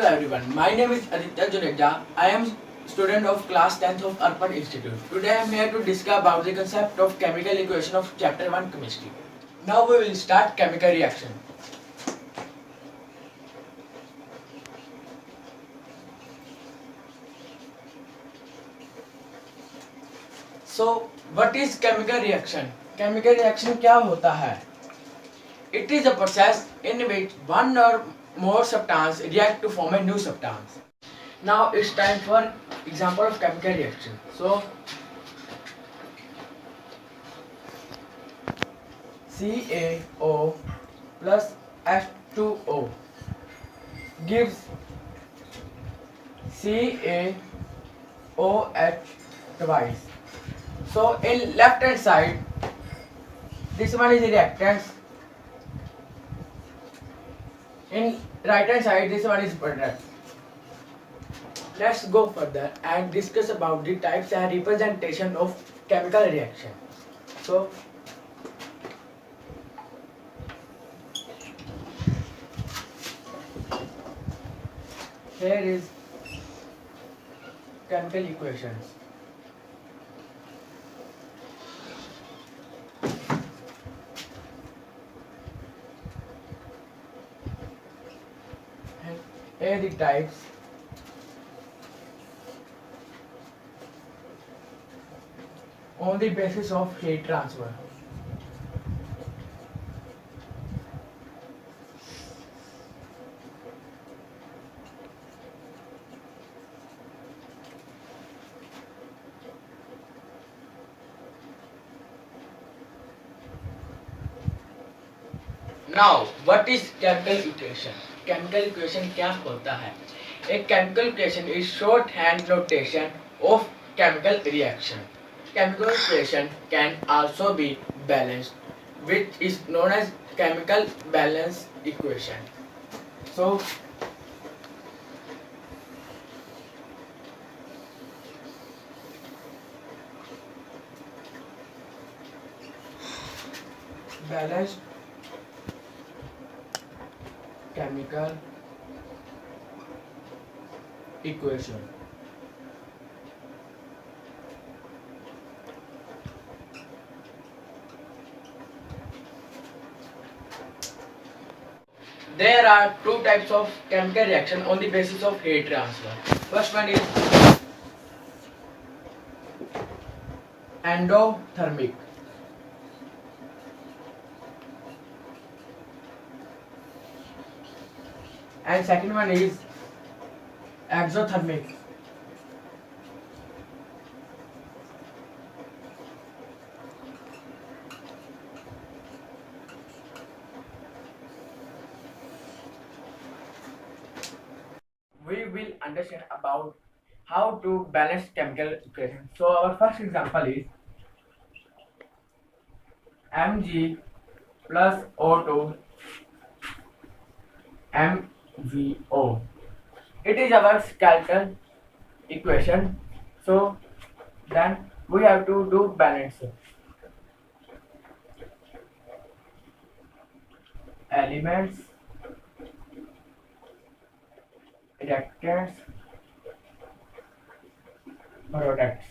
everyone, my name is Aditya Juneja. I am student of class 10th of Arpan Institute. Today I am here to discuss about the concept of chemical equation of chapter 1 chemistry. Now we will start chemical reaction. So what is chemical reaction? Chemical reaction क्या होता है? It is a process in which one or more substance react to form a new substance. Now it's time for example of chemical reaction. So CaO plus H2O gives CaOH twice. So in left hand side, this one is reactants. In right hand side, this one is product. Let's go further and discuss about the types and representation of chemical reaction. So here is chemical equations. And here the types. On the basis of heat transfer. Now, what is chemical equation? Chemical equation क्या होता है? A chemical equation is shorthand notation of chemical reaction. Chemical equation can also be balanced, which is known as chemical balance equation. So, balanced chemical equation. There are two types of chemical reaction on the basis of heat transfer. First one is endothermic. And second one is exothermic. We will understand about how to balance chemical equation. So our first example is Mg plus O2 MgO. It is our skeletal equation. So then we have to do balance. Elements, reactants, products.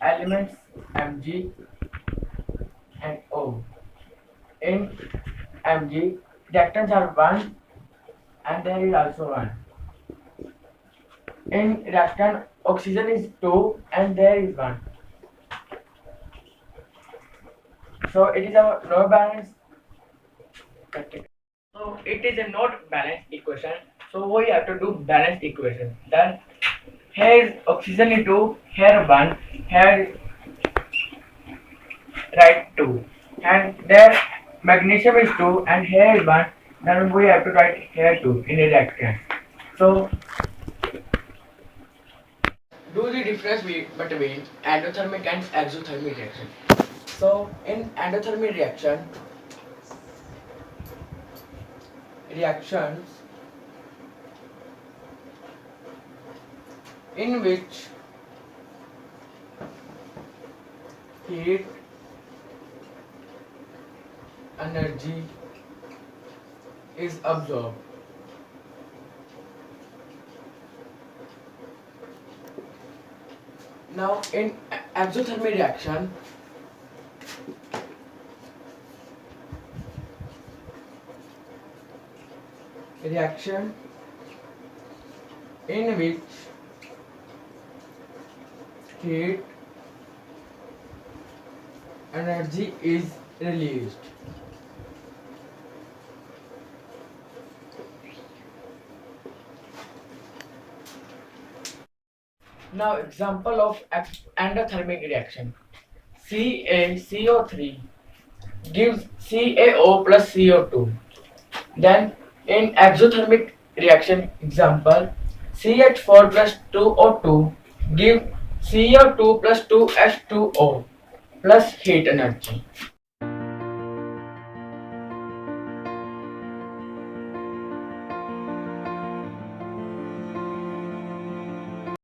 Elements Mg and O. In Mg, reactants are 1 and there is also 1. In reactant, oxygen is 2 and there is 1. So it is our no balance. So it is a not balanced equation. So we have to do balanced equation. Then here is oxygen is 2, here 1, here write 2, and there magnesium is 2 and here is 1. Then we have to write here 2 in a reactant. So do the difference between endothermic and exothermic reaction. So in endothermic reactions in which heat, energy is absorbed. Now in exothermic reaction in which heat energy is released. Now example of endothermic reaction. CaCO3 gives CaO plus CO2. Then in exothermic reaction example, CH4 plus 2O2 give CO2 plus 2H2O plus heat energy.